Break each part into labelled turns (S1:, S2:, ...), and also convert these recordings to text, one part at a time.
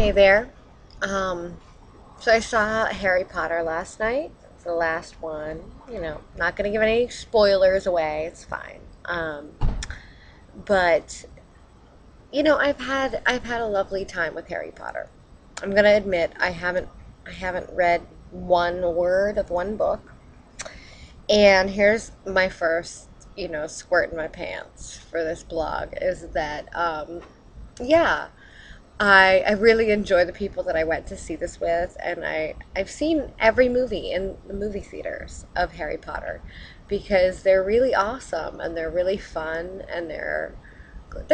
S1: Hey there. Um, so I saw Harry Potter last night. It's the last one. Not gonna give any spoilers away. It's fine. But I've had a lovely time with Harry Potter. I'm gonna admit I haven't read one word of one book. And here's my first, squirt in my pants for this blog is that yeah. I really enjoy the people that I went to see this with, and I've seen every movie in the movie theaters of Harry Potter because they're really awesome and they're really fun and they're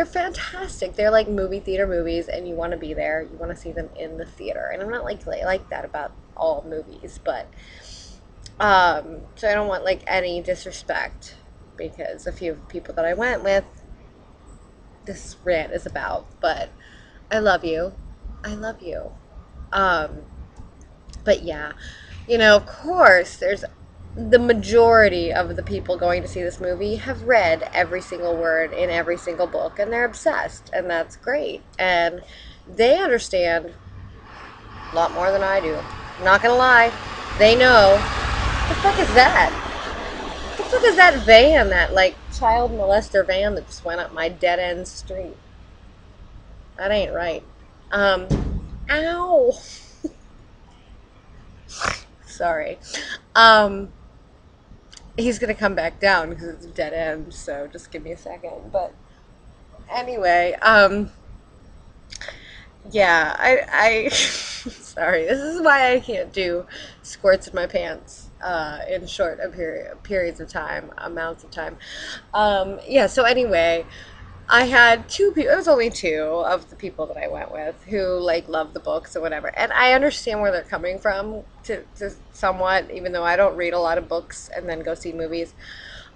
S1: fantastic. They're like movie theater movies, and you want to be there. You want to see them in the theater, and I'm not like that about all movies, but so I don't want like any disrespect because a few people that I went with, this rant is about, but I love you. I love you. Um, but yeah, of course, there's the majority of the people going to see this movie have read every single word in every single book and they're obsessed, and that's great. And they understand a lot more than I do. I'm not gonna lie. They know. What the fuck is that? What the fuck is that van, that like child molester van that just went up my dead end street? That ain't right. Um, Ow. Sorry. Um, he's gonna come back down because it's a dead end, so just give me a second. But anyway, yeah, I sorry. This is why I can't do squirts in my pants in short periods of time, amounts of time. Yeah. So anyway, I had two people. It was only two of the people that I went with who like love the books or whatever, and I understand where they're coming from to somewhat, even though I don't read a lot of books and then go see movies.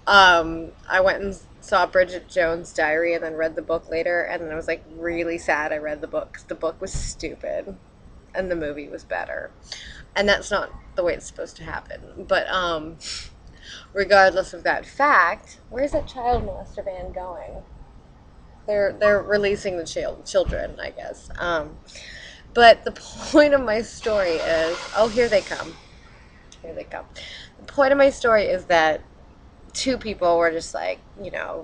S1: I went and saw Bridget Jones' Diary and then read the book later, and then I was like really sad I read the book 'cause the book was stupid and the movie was better, and that's not the way it's supposed to happen. But regardless of that fact, where's that child molester van going? They're releasing the children, I guess. But the point of my story is, oh, here they come. Here they come. The point of my story is that two people were just like,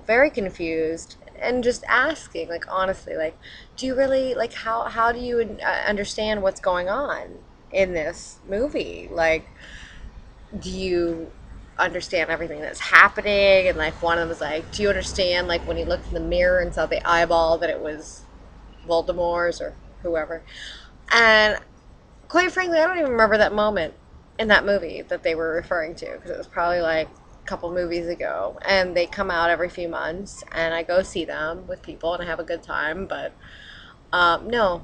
S1: very confused and just asking, like, honestly, like, do you really, like, how do you understand what's going on in this movie? Like, do you understand everything that's happening? And like one of them was like, do you understand like when he looked in the mirror and saw the eyeball that it was Voldemort's or whoever? And quite frankly, I don't even remember that moment in that movie that they were referring to because it was probably like a couple movies ago, and they come out every few months and I go see them with people and I have a good time. But no.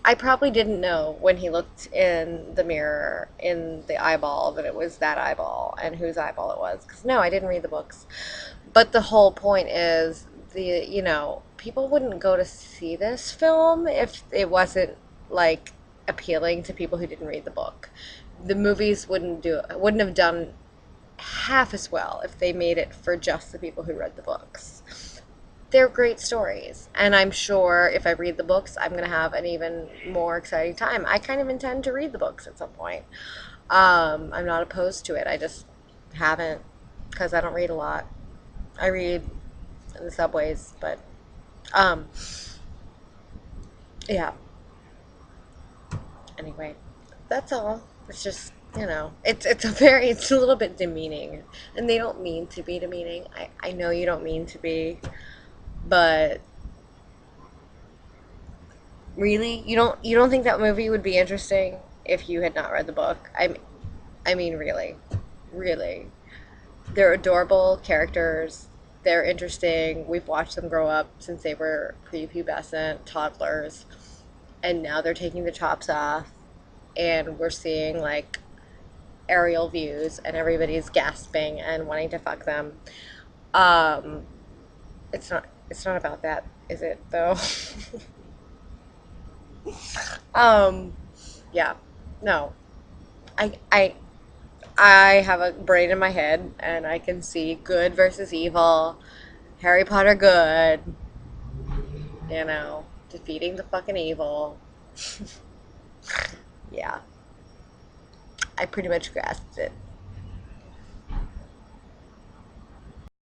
S1: I probably didn't know when he looked in the mirror in the eyeball that it was that eyeball and whose eyeball it was. Because no, I didn't read the books. But the whole point is people wouldn't go to see this film if it wasn't like appealing to people who didn't read the book. The movies wouldn't have done half as well if they made it for just the people who read the books. They're great stories, and I'm sure if I read the books, I'm going to have an even more exciting time. I kind of intend to read the books at some point. I'm not opposed to it. I just haven't because I don't read a lot. I read in the subways, but um, yeah. Anyway, that's all. It's just it's a little bit demeaning, and they don't mean to be demeaning. I know you don't mean to be, but really, you don't think that movie would be interesting if you had not read the book? I mean, really, really, they're adorable characters. They're interesting. We've watched them grow up since they were prepubescent toddlers, and now they're taking the tops off, and we're seeing like aerial views, and everybody's gasping and wanting to fuck them. Um, it's not about that, is it though? um, yeah, no. I I have a brain in my head and I can see good versus evil, Harry Potter good, defeating the fucking evil. Yeah, I pretty much grasped it.